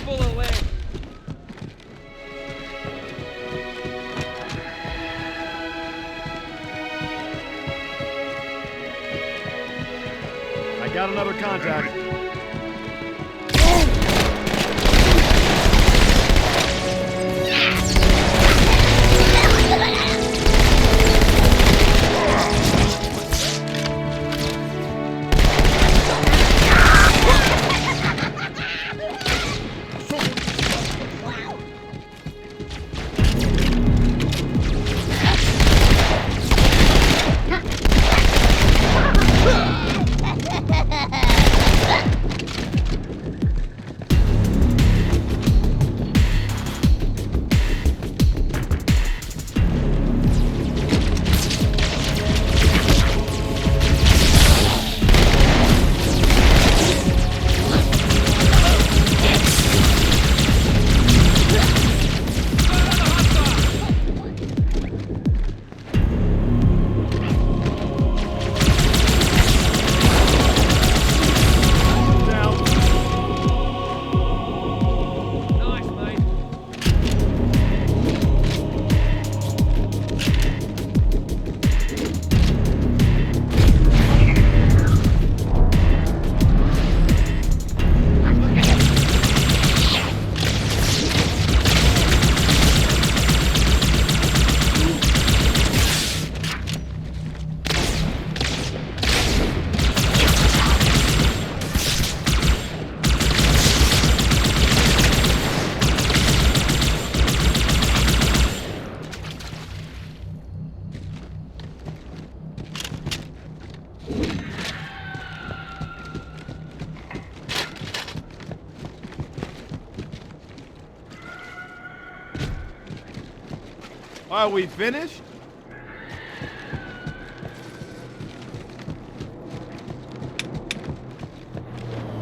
Full of lead. I got another contact. Are we finished?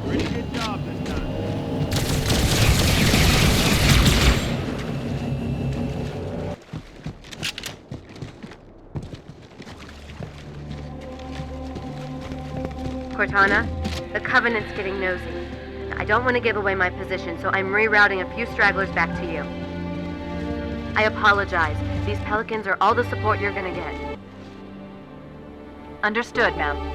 Pretty good job this time. Cortana, the Covenant's getting nosy. I don't want to give away my position, so I'm rerouting a few stragglers back to you. I apologize. These Pelicans are all the support you're gonna get. Understood, ma'am.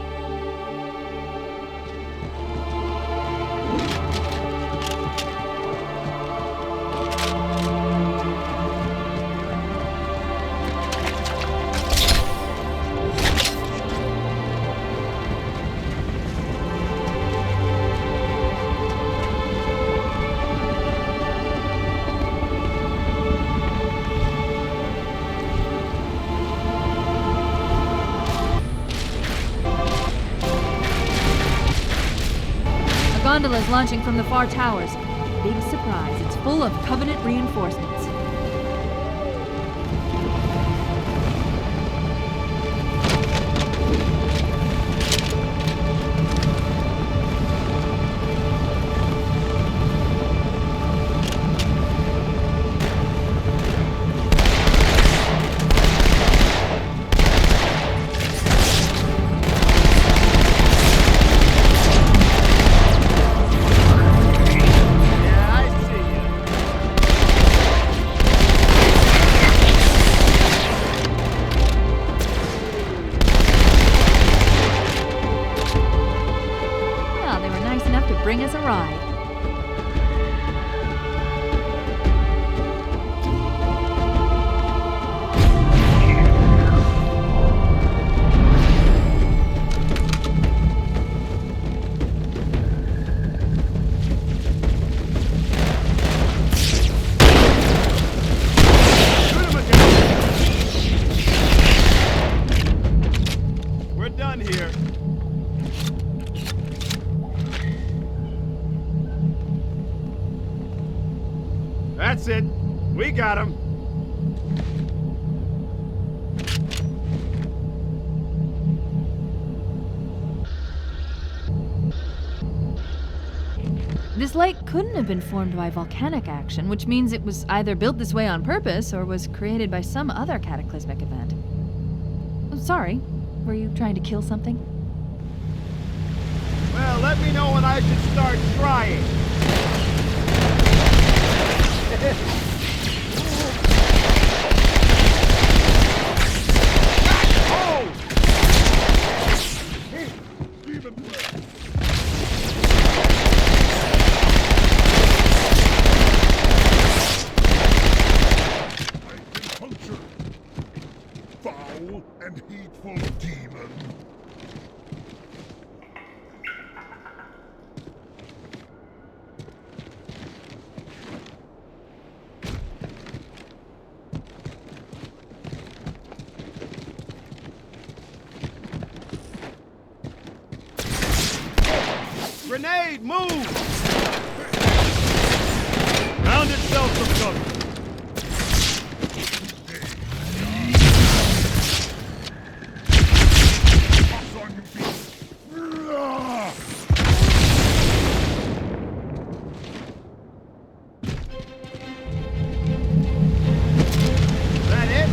Gondola is launching from the far towers. Big surprise, it's full of Covenant reinforcements. Bring us a ride. We're done here. That's it. We got him. This lake couldn't have been formed by volcanic action, which means it was either built this way on purpose or was created by some other cataclysmic event. Sorry, were you trying to kill something? Well, Well, let me know when I should start trying. Foul and hateful demon. Grenade, move! Found itself some cover. Toss on your feet. Is that it?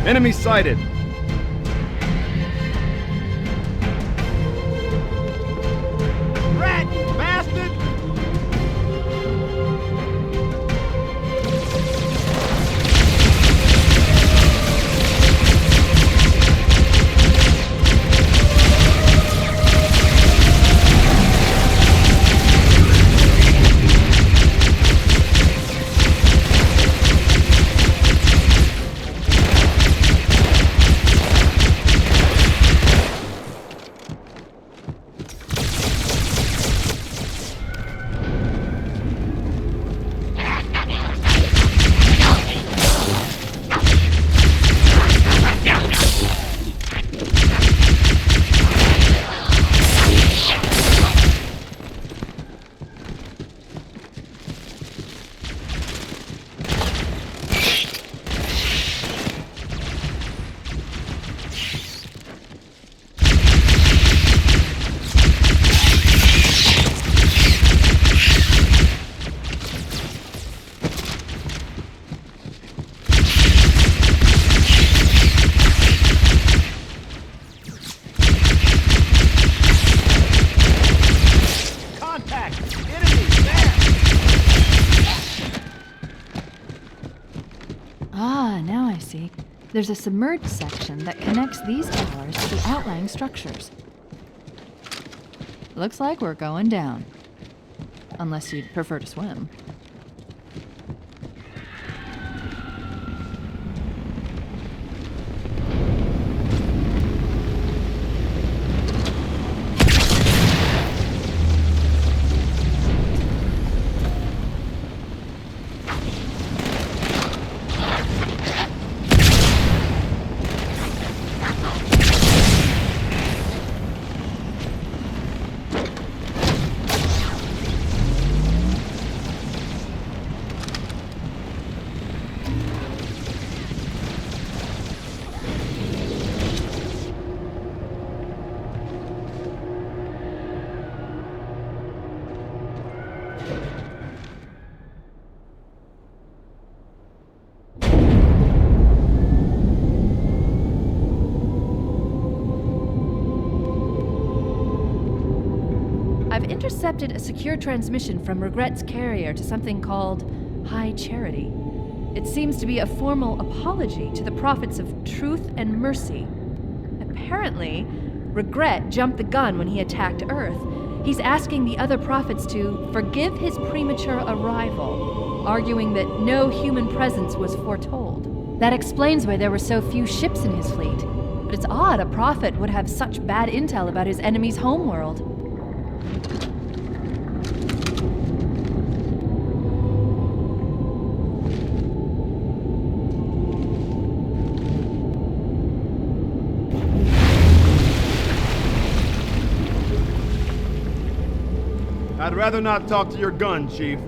Enemy sighted. Rat, you bastard! Ah, now I see. There's a submerged section that connects these towers to the outlying structures. Looks like we're going down. Unless you'd prefer to swim. I've intercepted a secure transmission from Regret's carrier to something called High Charity. It seems to be a formal apology to the prophets of truth and mercy. Apparently, Regret jumped the gun when he attacked Earth. He's asking the other prophets to forgive his premature arrival, arguing that no human presence was foretold. That explains why there were so few ships in his fleet. But it's odd a prophet would have such bad intel about his enemy's homeworld. I'd rather not talk to your gun, Chief.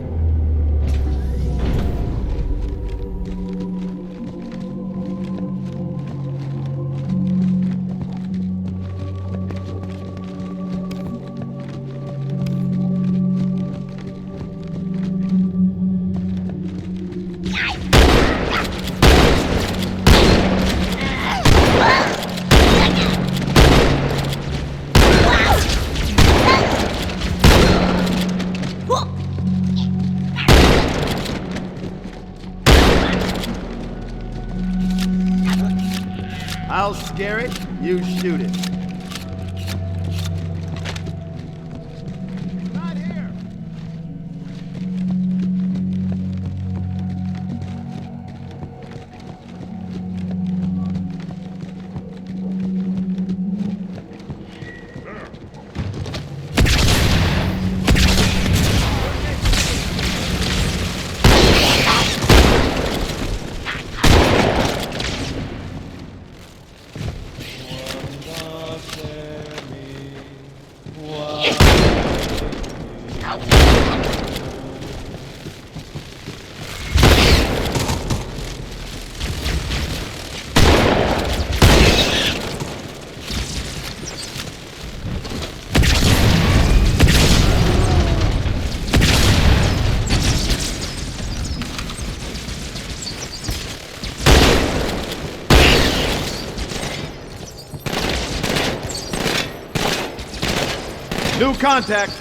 I'll scare it, you shoot it. Not here! New contact.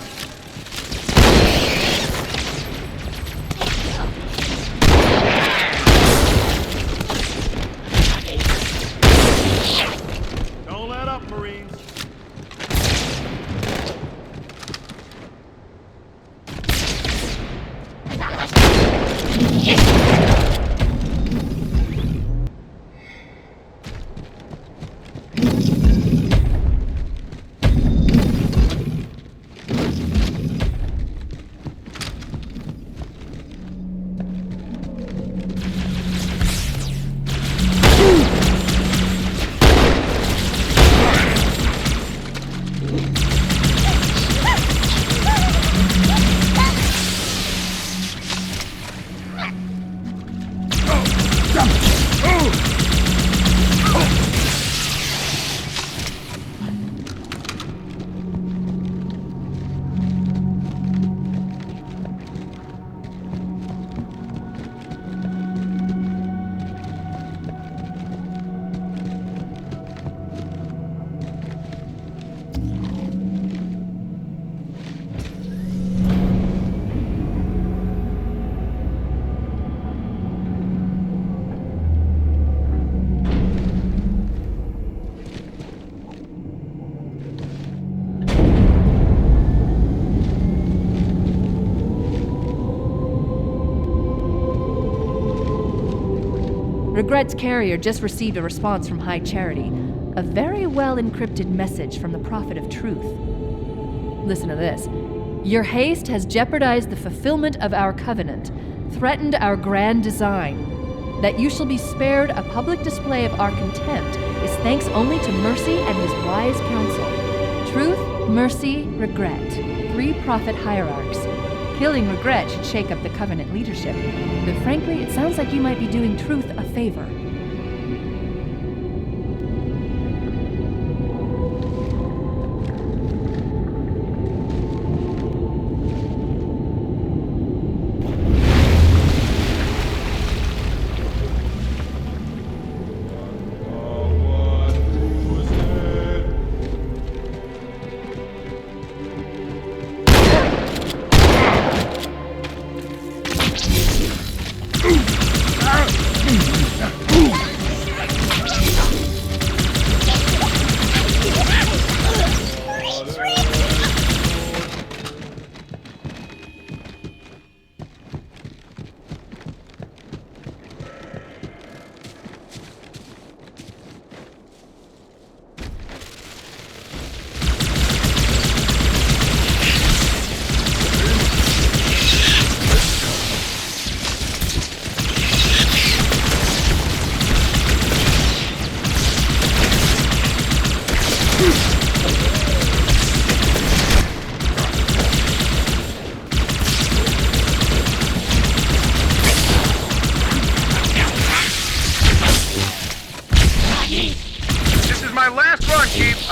Don't let up, Marines. Regret's carrier just received a response from High Charity. A very well-encrypted message from the Prophet of Truth. Listen to this. Your haste has jeopardized the fulfillment of our covenant, threatened our grand design. That you shall be spared a public display of our contempt is thanks only to Mercy and his wise counsel. Truth, Mercy, Regret. 3 prophet hierarchs. Killing Regret should shake up the Covenant leadership. But frankly, it sounds like you might be doing Truth a favor.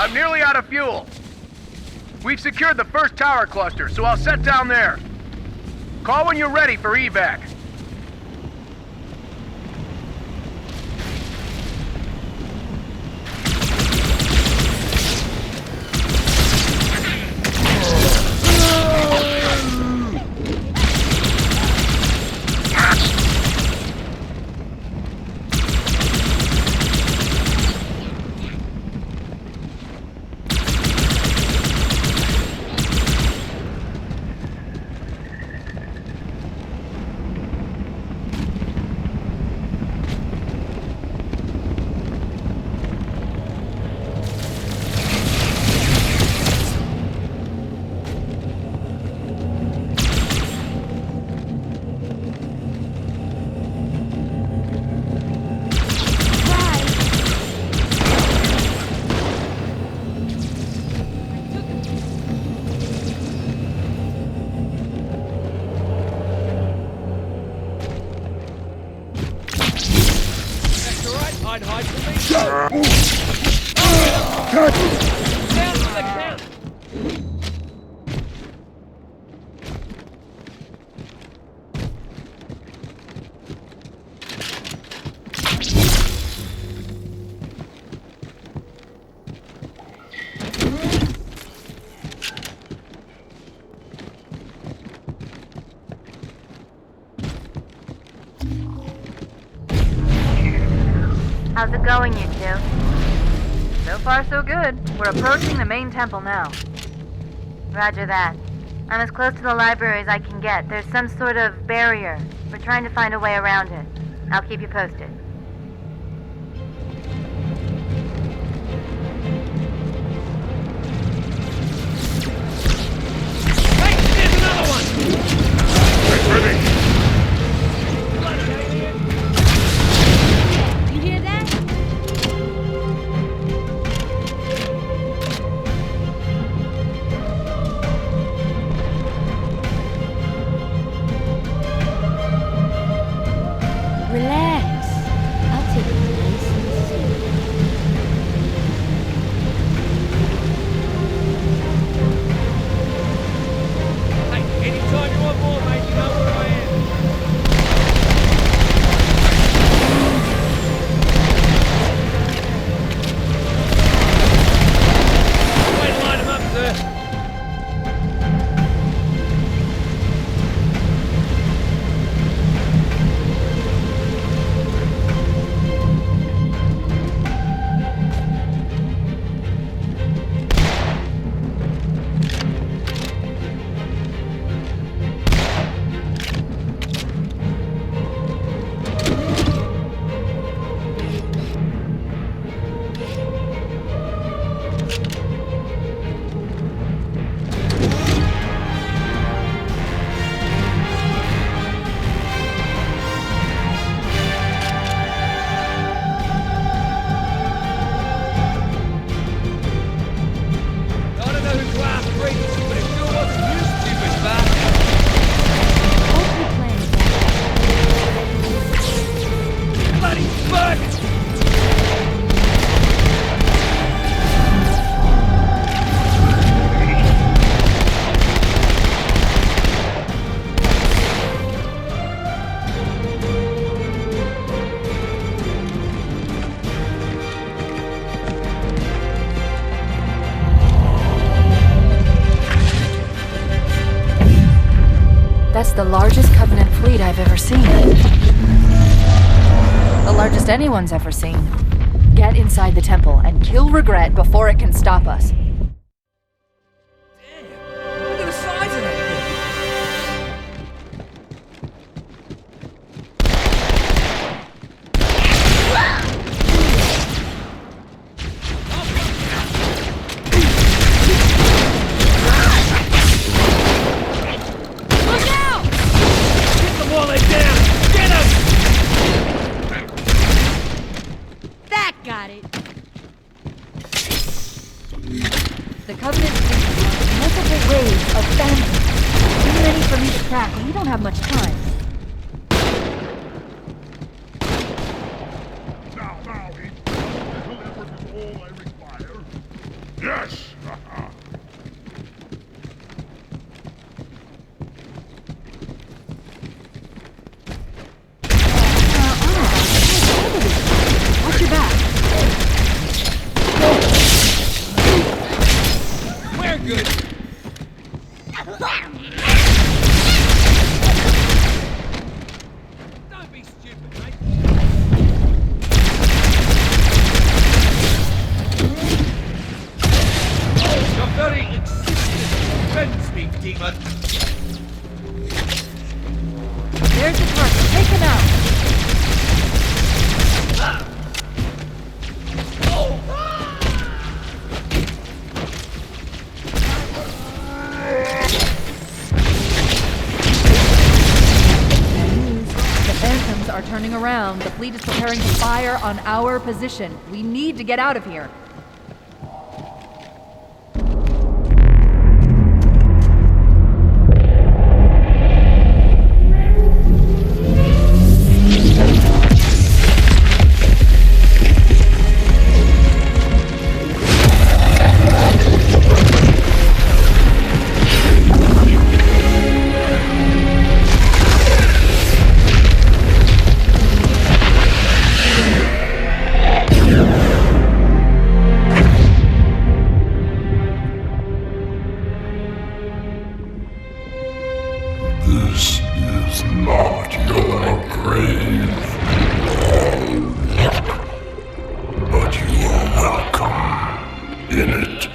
I'm nearly out of fuel. We've secured the first tower cluster, so I'll set down there. Call when you're ready for evac. That's alright, I'd hide from me. Down to the count. How's it going, you two? So far, so good. We're approaching the main temple now. Roger that. I'm as close to the library as I can get. There's some sort of barrier. We're trying to find a way around it. I'll keep you posted. Hey, there's another one! Bloody alien! You hear that? Relax. I'll take it nice and slow. Hey, anytime you want more, mate, you know where I am. Way to line 'em up, sir. I don't know who to ask for, but it sure wasn't you, stupid bastard. Hope your plan is Bloody fuck! That's the largest Covenant fleet I've ever seen. The largest anyone's ever seen. Get inside the temple and kill Regret before it can stop us. Damn, look at the size of that thing. Look out! Get them while they're down! Get them! That got it. The Covenant fleet launched multiple waves of phantoms. Too many for me to track, and we don't have much time. Now, Heath. Little effort is all I require. Your very existence offends me, demon. There's the target. Take him out. The Phantoms are turning around. The fleet is preparing to fire on our position. We need to get out of here. This is not your grave, but you are welcome in it.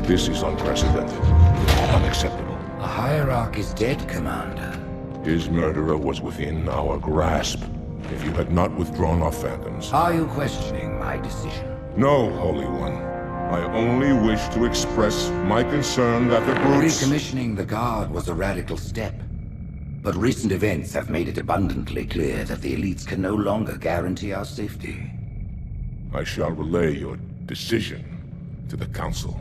This is unprecedented. Unacceptable. The Hierarch is dead, Commander. His murderer was within our grasp. If you had not withdrawn our phantoms... Are you questioning my decision? No, Holy One. I only wish to express my concern that the brutes... Recommissioning the Guard was a radical step. But recent events have made it abundantly clear that the elites can no longer guarantee our safety. I shall relay your decision to the Council.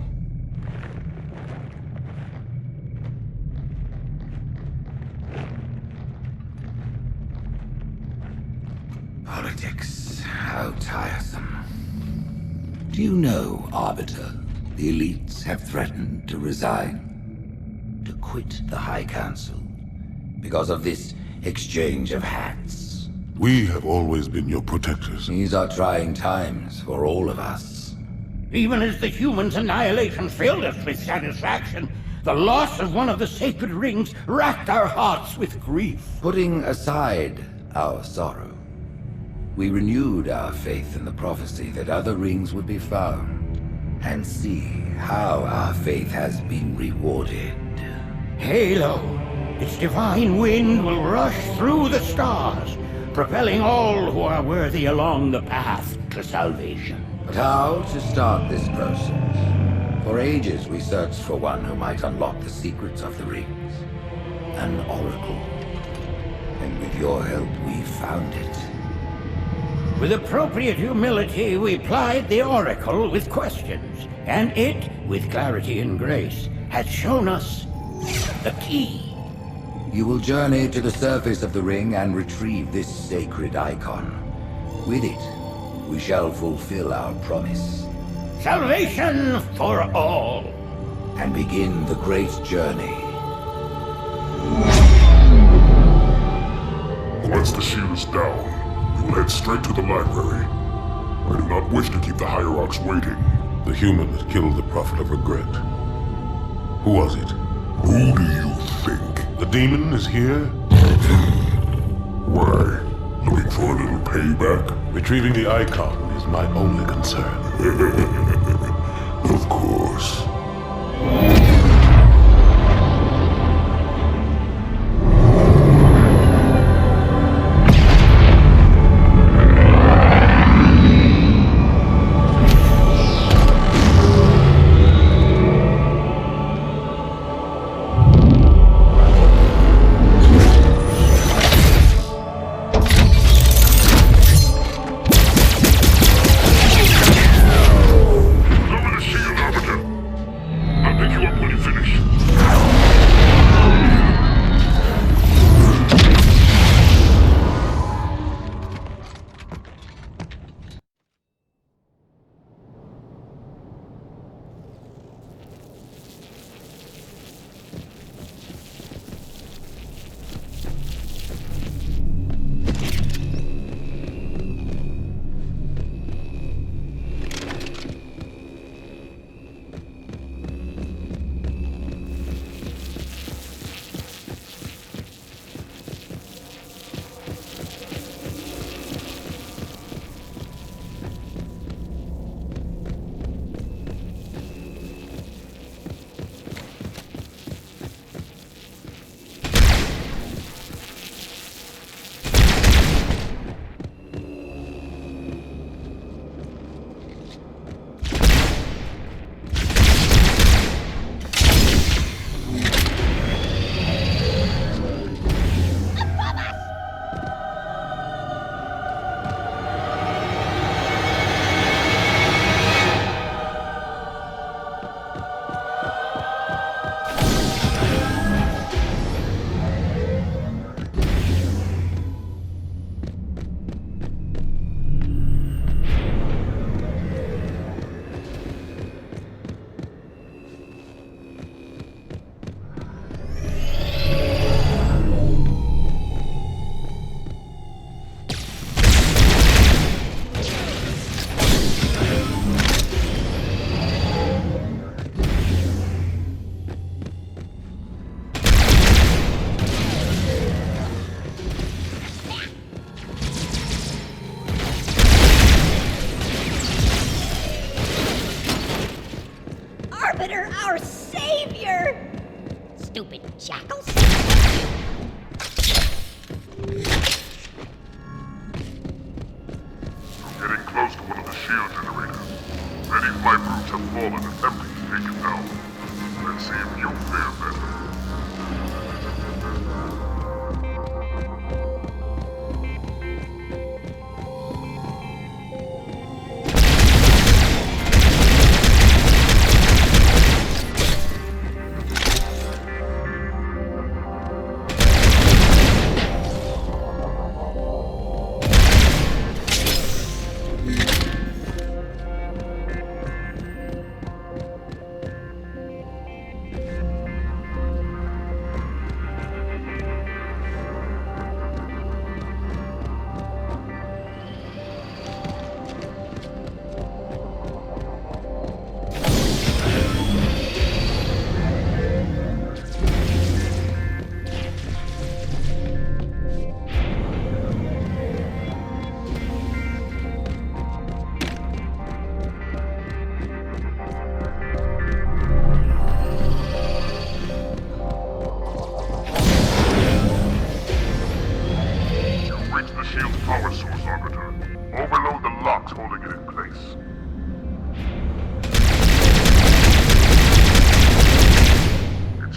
Politics. How tiresome. Do you know, Arbiter, the elites have threatened to resign, to quit the High Council, because of this exchange of hats? We have always been your protectors. These are trying times for all of us. Even as the humans' annihilation filled us with satisfaction, the loss of one of the sacred rings racked our hearts with grief. Putting aside our sorrow, we renewed our faith in the prophecy that other rings would be found, and see how our faith has been rewarded. Halo, its divine wind will rush through the stars, propelling all who are worthy along the path to salvation. But how to start this process? For ages we searched for one who might unlock the secrets of the rings. An oracle. And with your help we found it. With appropriate humility, we plied the Oracle with questions, and it, with clarity and grace, has shown us the key. You will journey to the surface of the ring and retrieve this sacred icon. With it, we shall fulfill our promise. Salvation for all. And begin the great journey. Once the shield is down, we will head straight to the library. I do not wish to keep the Hierarchs waiting. The human that killed the Prophet of Regret. Who was it? Who do you think? The demon is here? Why? Looking for a little payback? Retrieving the icon is my only concern. Of course. have fallen and everything taken down. Let's see if you fare better.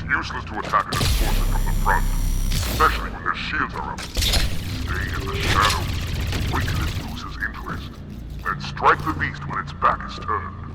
Useless to attack an enforcer from the front, especially when their shields are up. Stay in the shadows, wait till it loses interest, and strike the beast when its back is turned.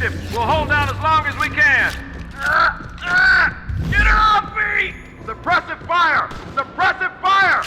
objective. We'll hold down as long as we can. Get her off me! Suppressive fire! Suppressive fire!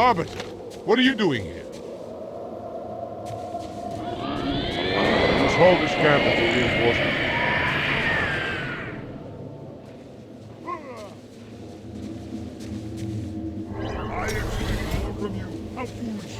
Arbiter, what are you doing here? Let's hold this camp until reinforcements. I expect more from you. How foolish.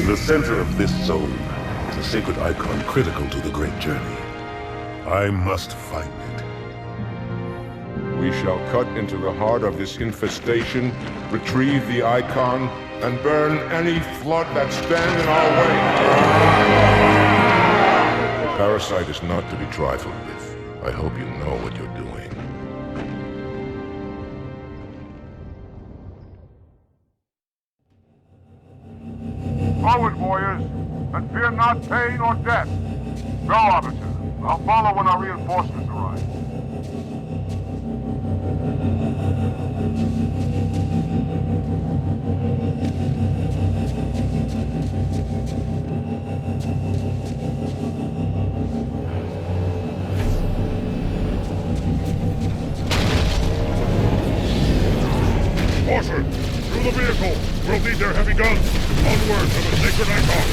The center of this zone is a sacred icon critical to the Great Journey. I must find it. We shall cut into the heart of this infestation, retrieve the icon, and burn any flood that stand in our way. The parasite is not to be trifled with. I hope you know what you're doing. Forward, warriors, and fear not pain or death. Go, Arbiter. I'll follow when our reinforcements arrive. Orford, through the vehicle! We'll need their heavy guns! Onward to the sacred icon!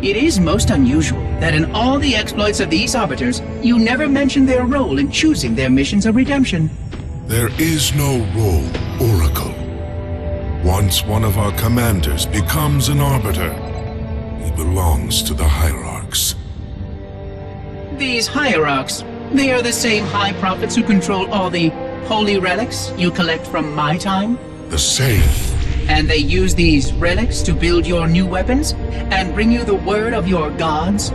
It is most unusual that in all the exploits of these Arbiters, you never mention their role in choosing their missions of redemption. There is no role, Oracle. Once one of our commanders becomes an Arbiter, he belongs to the Hierarchs. These Hierarchs, they are the same High Prophets who control all the holy relics you collect from my time? The same. And they use these relics to build your new weapons and bring you the word of your gods?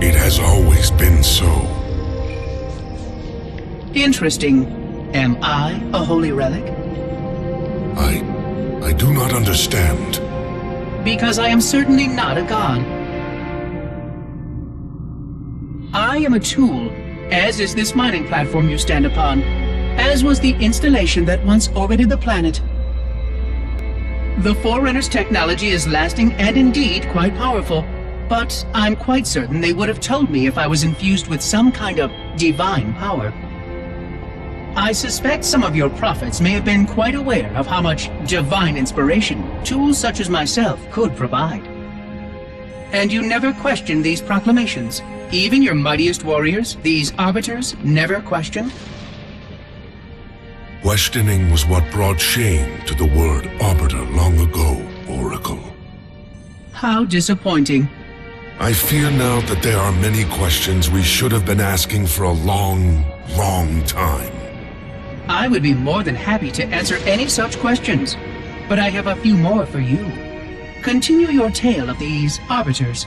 It has always been so. Interesting. Am I a holy relic? I do not understand. Because I am certainly not a god. I am a tool, as is this mining platform you stand upon, as was the installation that once orbited the planet. The Forerunner's technology is lasting and indeed quite powerful, but I'm quite certain they would have told me if I was infused with some kind of divine power. I suspect some of your prophets may have been quite aware of how much divine inspiration tools such as myself could provide. And you never questioned these proclamations. Even your mightiest warriors, these Arbiters, never questioned? Questioning was what brought shame to the word Arbiter long ago, Oracle. How disappointing. I fear now that there are many questions we should have been asking for a long, long time. I would be more than happy to answer any such questions, but I have a few more for you. Continue your tale of these Arbiters.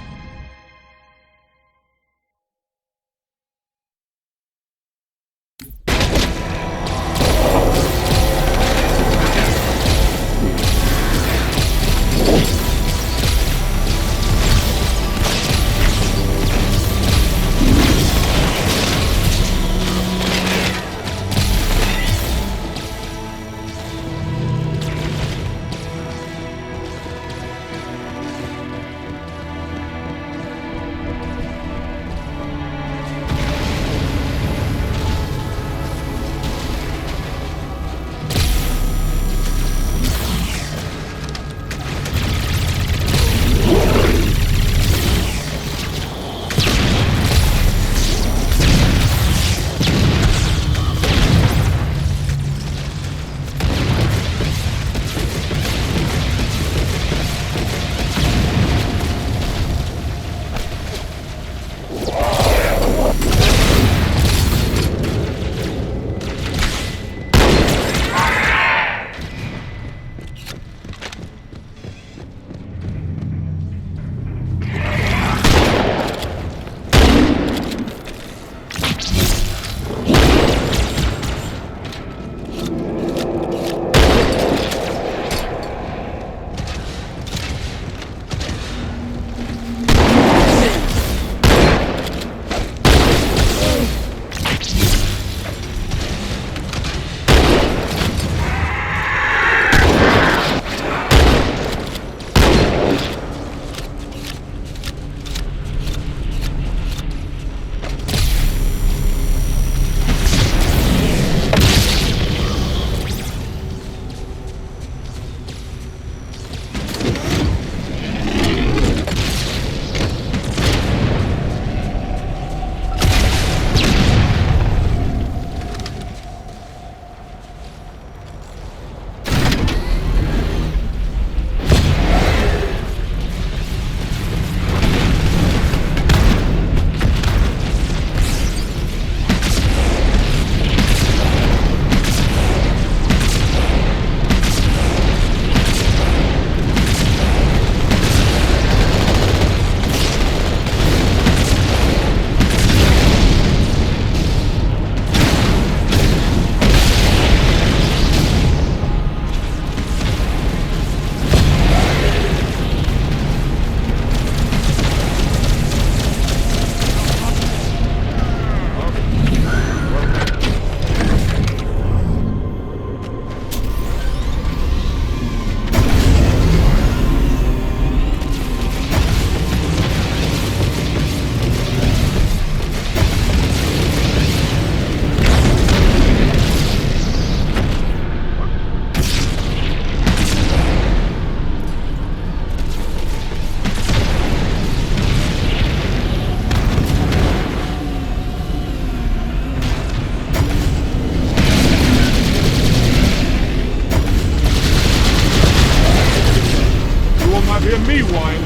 Rewind.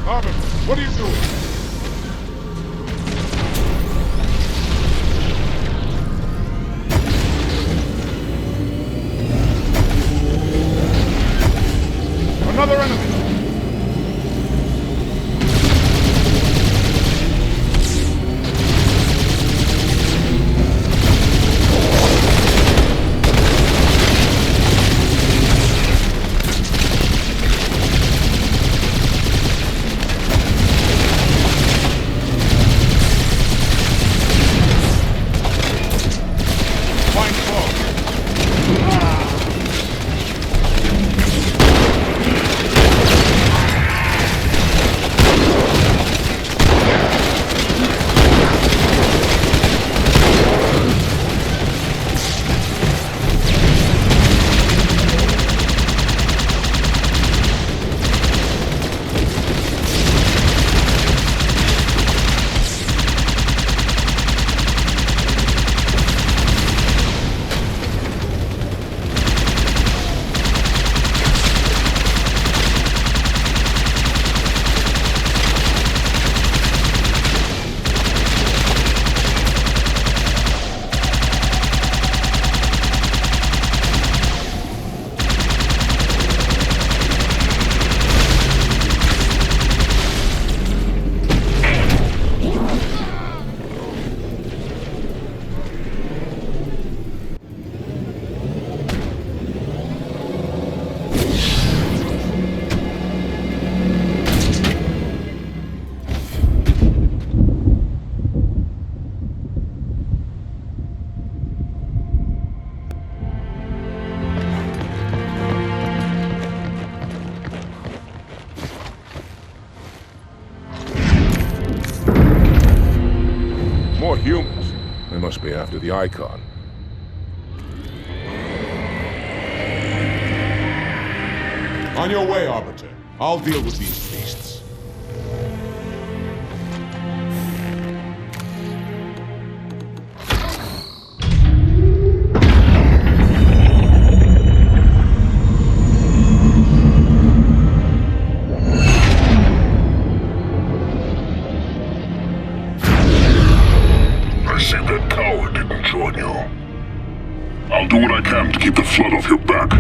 Arbiter, what are you doing? Another enemy! More humans. They must be after the Icon. On your way, Arbiter. I'll deal with these beasts. I see that coward didn't join you. I'll do what I can to keep the flood off your back.